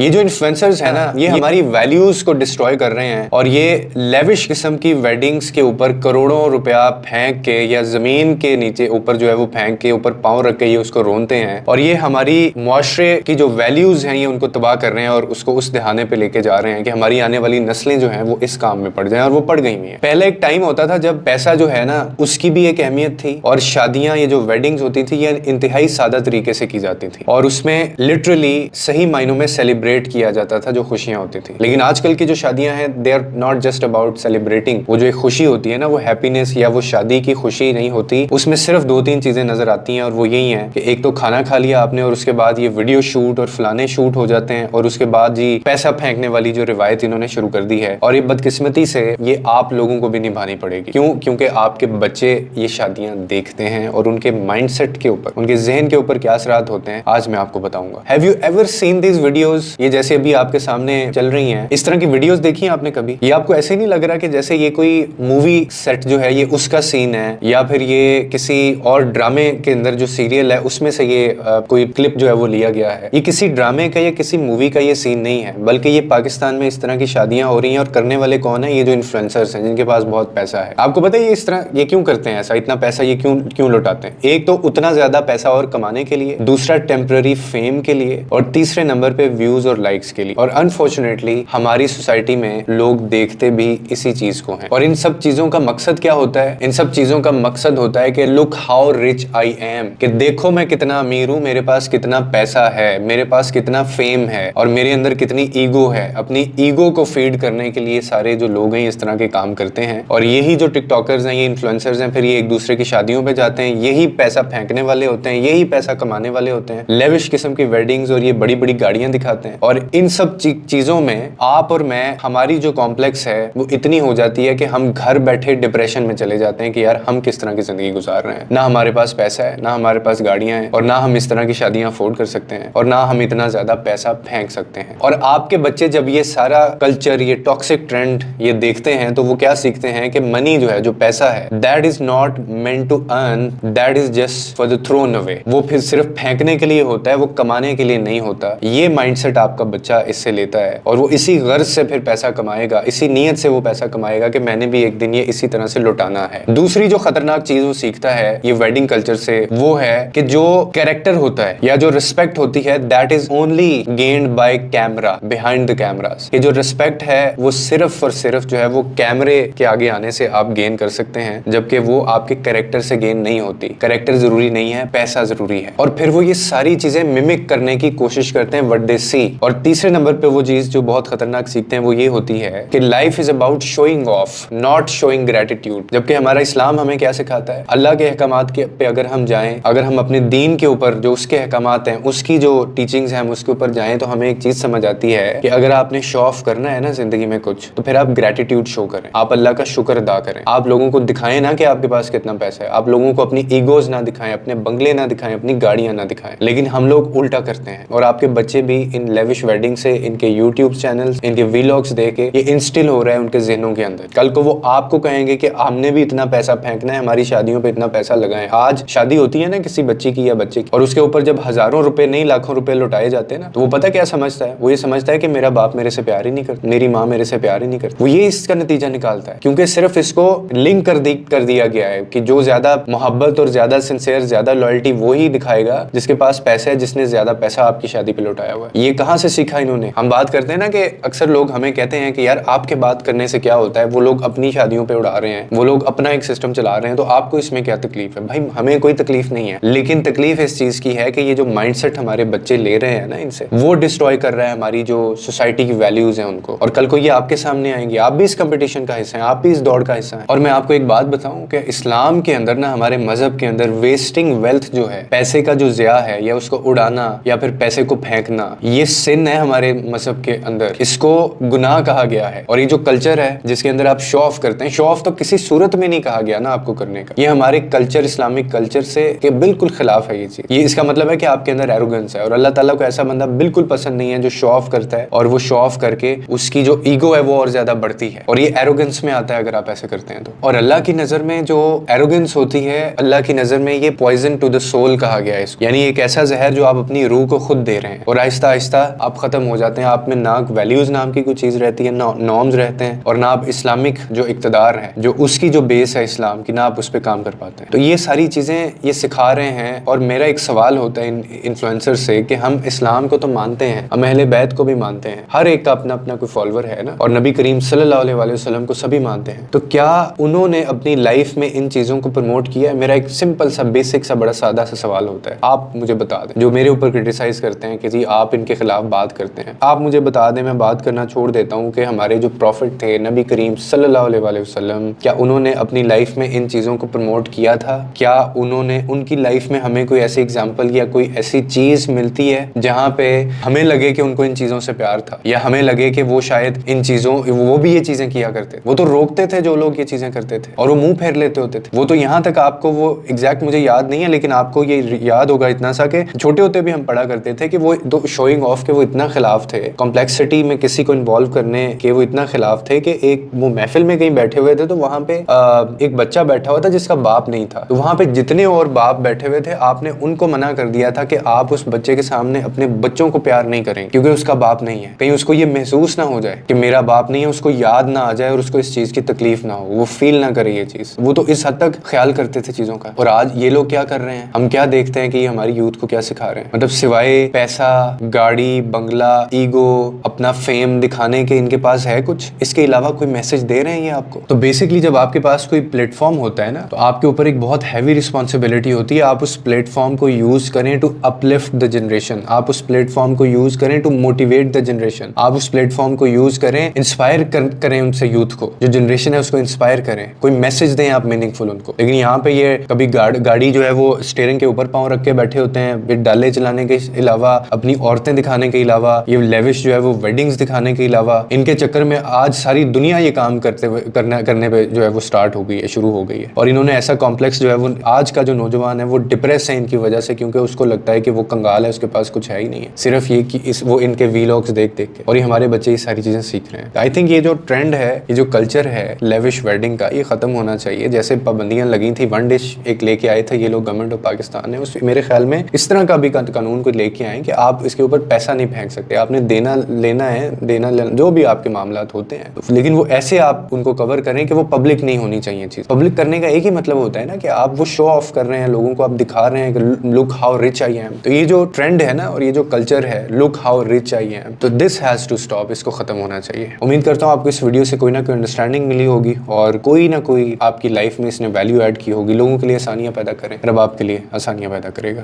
ये जो इन्फ्लुएंसर्स है ना, ये हमारी वैल्यूज को डिस्ट्रॉय कर रहे हैं और ये लेविश किस्म की वेडिंग्स के ऊपर करोड़ों रुपया फेंक के या जमीन के नीचे ऊपर जो है वो फेंक के ऊपर पांव रख के ये उसको रोनते हैं और ये हमारी मुआशरे की जो वैल्यूज हैं ये उनको तबाह कर रहे हैं और उसको उस दहाने पे लेके जा रहे हैं कि हमारी आने वाली नस्लें जो हैं वो इस काम में पड़ जाएं, और वो पड़ गई हुई हैं। पहले एक टाइम होता था जब पैसा जो है ना उसकी भी एक अहमियत थी और शादियां, ये जो वेडिंग्स होती थी ये इंतहाई सादा तरीके से की जाती थी और उसमें लिटरली सही मायनों में सेलिब्रेट किया जाता था जो खुशियां होती थी। लेकिन आजकल की जो शादियां हैं they are not just about celebrating. वो जो एक खुशी होती है ना, वो हैप्पीनेस या वो शादी की खुशी नहीं होती, उसमें सिर्फ 2-3 चीजें नजर आती हैं और वो यही है कि एक तो खाना खा लिया आपने और उसके बाद ये वीडियो शूट और फलाने शूट हो जाते हैं और उसके बाद जी पैसा फेंकने वाली जो रिवायत इन्होंने शुरू कर दी है और ये बदकिस्मती से ये आप लोगों को भी निभानी पड़ेगी। क्यों? क्योंकि आपके बच्चे ये शादियां देखते हैं और उनके माइंडसेट के ऊपर, उनके जहन के ऊपर क्या असरात होते हैं आज मैं आपको बताऊंगा। Have you ever seen this videos? ये जैसे अभी आपके सामने चल रही हैं, इस तरह की वीडियोस देखी हैं आपने कभी? ये आपको ऐसे नहीं लग रहा कि जैसे ये कोई मूवी सेट जो है ये उसका सीन है या फिर ये किसी और ड्रामे के अंदर जो सीरियल है उसमें से ये कोई क्लिप जो है वो लिया गया है? ये किसी ड्रामे का या किसी मूवी का ये सीन नहीं है, बल्कि ये पाकिस्तान में इस तरह की शादियां हो रही हैं और करने वाले कौन है? ये जो इन्फ्लुएंसर्स हैं जिनके पास बहुत पैसा है। आपको पता है ये इस तरह ये क्यों करते हैं? ऐसा इतना पैसा ये क्यों लुटाते हैं? एक तो उतना ज्यादा पैसा और कमाने के लिए, दूसरा टेम्पररी फेम के लिए और तीसरे नंबर पे व्यूज और लाइक्स के लिए। और अनफॉर्चुनेटली हमारी सोसाइटी में लोग देखते भी इसी चीज को हैं। और इन सब चीजों का मकसद क्या होता है? इन सब चीजों का मकसद होता है कि look how rich I am, कि देखो मैं कितना अमीर हूं, मेरे पास कितना पैसा है, मेरे पास कितना फेम है और मेरे अंदर कितनी ईगो है। अपनी ईगो को फीड करने के लिए सारे जो लोग हैं इस तरह के काम करते हैं और यही जो टिकटॉकर्स हैं, ये इन्फ्लुएंसर्स हैं, फिर ये एक दूसरे की शादियों पे जाते हैं, यही पैसा फेंकने वाले होते हैं, यही पैसा कमाने वाले होते हैं, लेविश किस्म की वेडिंग्स और ये बड़ी बड़ी गाड़ियां दिखाते हैं। और इन सब चीजों में आप और मैं, हमारी जो कॉम्प्लेक्स है वो इतनी हो जाती है कि हम घर बैठे डिप्रेशन में चले जाते हैं कि यार हम किस तरह की जिंदगी गुजार रहे हैं। ना हमारे पास पैसा है, ना हमारे पास गाड़ियां हैं और ना हम इस तरह की शादियां अफोर्ड कर सकते हैं और ना हम इतना ज्यादा पैसा फेंक सकते हैं। और आपके बच्चे जब ये सारा कल्चर, ये टॉक्सिक ट्रेंड ये देखते हैं तो वो क्या सीखते हैं कि मनी जो है, जो पैसा है, that is not meant to earn, that is just for the thrown away. वो फिर सिर्फ फेंकने के लिए होता है, वो कमाने के लिए नहीं होता। ये माइंडसेट आपका बच्चा इससे लेता है और वो इसी गर्ज से फिर पैसा कमाएगा, इसी नीयत से वो पैसा कमाएगा कि मैंने भी एक दिन ये इसी तरह से लुटाना है। दूसरी जो खतरनाक चीज वो सीखता है ये वेडिंग कल्चर से, वो है कि जो कैरेक्टर होता है या जो रिस्पेक्ट होती है that is only gained by camera, behind the cameras. ये जो रिस्पेक्ट है वो सिर्फ और सिर्फ जो है वो कैमरे के आगे आने से आप गेन कर सकते हैं, जबकि वो आपके कैरेक्टर से गेन नहीं होती। कैरेक्टर जरूरी नहीं है, पैसा जरूरी है। और फिर वो ये सारी चीजें मिमिक करने की कोशिश करते हैं व्हाट दे सी। और तीसरे नंबर पे वो चीज जो बहुत खतरनाक सीखते हैं वो ये होती है कि life is about showing off, not showing gratitude. जबकि हमारा इस्लाम हमें क्या सिखाता है? अल्लाह के अहकामात के पे अगर हम जाएं, अगर हम अपने दीन के ऊपर जो उसके अहकामात हैं, उसकी जो टीचिंग्स हैं हम उसके ऊपर जाएं, तो हमें एक चीज समझ आती है कि अगर आपने शो ऑफ करना है ना जिंदगी में कुछ, तो फिर आप ग्रेटिट्यूड शो करें, आप अल्लाह का शुक्र अदा करें। आप लोगों को दिखाएं ना कि आपके पास कितना पैसा है, आप लोगों को अपनी ईगोज ना दिखाएं, अपने बंगले ना दिखाएं, अपनी गाड़ियां ना दिखाएं। लेकिन हम लोग उल्टा करते हैं और आपके बच्चे भी इन लेविश वेडिंग से, इनके यूट्यूब चैनल्स, इनके व्लॉग्स देख के ये इंस्टिल हो रहा है उनके जहनों के अंदर। कल को वो आपको कहेंगे कि हमने भी इतना पैसा फेंकना है, हमारी शादियों पे इतना पैसा लगाएं। आज शादी होती है ना किसी बच्ची की या बच्चे की, और उसके ऊपर जब हजारों रुपए नहीं लाखों रुपए लुटाए जाते हैं ना, तो वो पता क्या समझता है? वो ये समझता है कि मेरा बाप मेरे से प्यार ही नहीं करता, मेरी माँ मेरे से प्यार ही नहीं करती। वो ये इसका नतीजा निकालता है क्योंकि सिर्फ इसको लिंक कर दिया गया है कि जो ज्यादा मोहब्बत और ज्यादा सिंसियर, ज्यादा लॉयल्टी वो ही दिखाएगा जिसके पास पैसा है, जिसने ज्यादा पैसा आपकी शादी पे लुटाया हुआ है। ये कहाँ से सीखा इन्होंने? हम बात करते हैं ना कि अक्सर लोग हमें कहते हैं कि यार आपके बात करने से क्या होता है, वो लोग अपनी शादियों पे उड़ा रहे हैं, वो लोग अपना एक सिस्टम चला रहे हैं, तो आपको इसमें क्या तकलीफ है? भाई हमें कोई तकलीफ नहीं है, लेकिन तकलीफ इस चीज की है कि ये जो माइंडसेट हमारे बच्चे ले रहे हैं ना इनसे, वो डिस्ट्रॉय कर रहा है हमारी जो सोसाइटी की वैल्यूज हैं उनको। और कल को ये आपके सामने आएंगे, आप भी इस कंपटीशन का हिस्सा हैं, आप भी इस दौड़ का हिस्सा हैं। और मैं आपको एक बात बताऊं कि इस्लाम के अंदर ना, हमारे मजहब के अंदर वेस्टिंग वेल्थ जो है, पैसे का जो ज़िया है या उसको उड़ाना या फिर पैसे को फेंकना, ये सिन है हमारे मजहब के अंदर, इसको गुनाह कहा गया है। और ये जो कल्चर है जिसके अंदर आप शो ऑफ करते हैं, शो ऑफ तो किसी सूरत में नहीं कहा गया ना आपको करने का, ये हमारे कल्चर, इस्लामिक कल्चर से के बिल्कुल खिलाफ है ये चीज। ये इसका मतलब है कि आपके अंदर एरोगेंस है और अल्लाह ताला को ऐसा बंदा बिल्कुल पसंद नहीं है जो शो ऑफ करता है और वो शो ऑफ करके उसकी जो ईगो है वो और ज्यादा बढ़ती है और ये एरोगेंस में आता है अगर आप ऐसे करते हैं तो। और अल्लाह की नजर में जो एरोगेंस होती है, अल्लाह की नजर में ये पॉइजन टू द सोल कहा गया है इसको, यानी एक ऐसा जहर जो आप अपनी रूह को खुद दे रहे हैं और आहिस्ता आहिस्ता آپ ختم ہو جاتے ہیں. آپ میں نہ ویلیوز نام کی کوئی چیز رہتی ہے, نہ نارمز رہتے ہیں, اور نہ آپ اسلامک جو اقتدار ہے, جو اس کی جو بیس ہے اسلام کی, نہ آپ اس پہ کام کر پاتے ہیں. تو یہ ساری چیزیں یہ سکھا رہے ہیں. اور میرا ایک سوال ہوتا ہے ان انفلوئنسر سے کہ ہم اسلام کو تو مانتے ہیں, ہم اہل بیت کو بھی مانتے ہیں, ہر ایک کا اپنا اپنا کوئی فالوور ہے نا, اور نبی کریم صلی اللہ علیہ وسلم کو سبھی مانتے ہیں, تو کیا انہوں نے اپنی لائف میں ان چیزوں کو پروموٹ کیا ہے؟ میرا ایک سمپل سا بیسک سا بڑا سادہ سا سوال ہوتا ہے, آپ مجھے بتا دیں. جو میرے اوپر کرٹیسائز کرتے ہیں کہ جی آپ ان کے خلاف بات کرتے ہیں, آپ مجھے بتا دیں, میں بات کرنا چھوڑ دیتا ہوں کہ ہمارے جو پروفٹ تھے نبی کریم صلی اللہ علیہ وسلم, کیا انہوں نے اپنی لائف میں ان چیزوں کو پروموٹ کیا تھا؟ کیا انہوں نے ان کی لائف میں ہمیں کوئی ایسی اگزامپل یا کوئی ایسی چیز ملتی ہے جہاں پہ ہمیں لگے کہ ان کو ان چیزوں سے پیار تھا, یا ہمیں لگے کہ وہ شاید ان چیزوں وہ بھی یہ چیزیں کیا کرتے تھے؟ وہ تو روکتے تھے جو لوگ یہ چیزیں کرتے تھے, اور وہ منہ پھیر لیتے ہوتے تھے. وہ تو یہاں تک آپ کو وہ ایگزیکٹ مجھے یاد نہیں ہے, لیکن آپ کو یہ یاد ہوگا اتنا سا کہ چھوٹے ہوتے بھی ہم پڑھا کرتے تھے کہ وہ شوئنگ آف کے وہ اتنا خلاف تھے, کمپلیکسٹی میں کسی کو انوالو کرنے کے وہ اتنا خلاف تھے کہ ایک وہ محفل میں کہیں بیٹھے ہوئے تھے تو وہاں پہ ایک بچہ بیٹھا ہوا تھا جس کا باپ نہیں تھا, تو وہاں پہ جتنے اور باپ بیٹھے ہوئے تھے آپ نے ان کو منع کر دیا تھا کہ آپ اس بچے کے سامنے اپنے بچوں کو پیار نہیں کریں کیونکہ اس کا باپ نہیں ہے, کہیں اس کو یہ محسوس نہ ہو جائے کہ میرا باپ نہیں ہے, اس کو یاد نہ آ جائے اور اس کو اس چیز کی تکلیف نہ ہو, وہ فیل نہ کرے یہ چیز. وہ تو اس حد تک خیال کرتے تھے چیزوں کا. اور آج یہ لوگ کیا کر رہے ہیں, ہم کیا دیکھتے ہیں کہ یہ ہماری یوتھ کو کیا سکھا رہے ہیں, مطلب سوائے پیسہ, گاڑی, بنگلہ, ایگو, اپنا فیم دکھانے کے ان کے پاس ہے کچھ, اس کے علاوہ کوئی میسج دے رہے ہیں یہ آپ کو؟ تو بیسکلی جب آپ کے پاس کوئی پلیٹ فارم ہوتا ہے نا, تو آپ کے اوپر ایک بہت ہیوی رسپانسبلٹی ہوتی ہے. آپ اس پلیٹ فارم کو یوز کریں ٹو اپلفٹ دا جنریشن, آپ اس پلیٹ فارم کو یوز کریں ٹو موٹیویٹ دا جنریشن, آپ اس پلیٹ فارم کو یوز کریں انسپائر کریں ان سے یوتھ کو, جو جنریشن ہے اس کو انسپائر کریں, کوئی میسج دیں آپ میننگ فل ان کو. لیکن یہاں پہ یہ کبھی گاڑی جو ہے وہ اسٹیئرنگ کے اوپر پاؤں رکھ کے بیٹھے ہوتے ہیں, ڈالے چلانے کے علاوہ, اپنی عورتیں دکھانے کے علاوہ, یہ لیوش جو ہے وہ ویڈنگز دکھانے کے علاوہ, ان کے چکر میں آج ساری دنیا یہ کام کرنے پہ جو ہے وہ سٹارٹ ہو گئی ہے, شروع ہو گئی ہے. اور انہوں نے ایسا کمپلیکس جو ہے وہ آج کا جو نوجوان ہے وہ ڈپریس ہے ان کی وجہ سے, کیونکہ اس کو لگتا ہے کہ وہ کنگال ہے, اس کے پاس کچھ ہے ہی نہیں ہے, صرف یہ کہ وہ ان کے ویلاگز دیکھ کے, اور یہ ہمارے بچے یہ ساری چیزیں سیکھ رہے ہیں. آئی تھنک یہ جو ٹرینڈ ہے, یہ جو کلچر ہے لیوش ویڈنگ کا, یہ ختم ہونا چاہیے. جیسے پابندیاں لگی تھیں, ون ڈش ایک لے کے آئے تھے یہ لوگ گورنمنٹ آف پاکستان نے, اس میرے خیال میں اس طرح کا بھی قانون کو لے کے آئیں کہ آپ اس کے اوپر پیسہ نہیں پھینک سکتے, آپ نے دینا لینا ہے, دینا لینا جو بھی آپ کے معاملات ہوتے ہیں, لیکن وہ ایسے آپ ان کو کور کریں کہ وہ پبلک نہیں ہونی چاہیے چیز. پبلک کرنے کا ایک ہی مطلب ہوتا ہے نا کہ آپ وہ شو آف کر رہے ہیں لوگوں کو, آپ دکھا رہے ہیں کہ look how rich I am. تو یہ جو ٹرینڈ ہے نا, اور یہ جو کلچر ہے look how rich I am, تو دس ہیز ٹو اسٹاپ, اس کو ختم ہونا چاہیے. امید کرتا ہوں آپ کو اس ویڈیو سے کوئی نہ کوئی انڈرسٹینڈنگ ملی ہوگی, اور کوئی نہ کوئی آپ کی لائف میں اس نے ویلیو ایڈ کی ہوگی. لوگوں کے لیے آسانیاں پیدا کریں, رب آپ کے لیے آسانیاں پیدا کرے گا.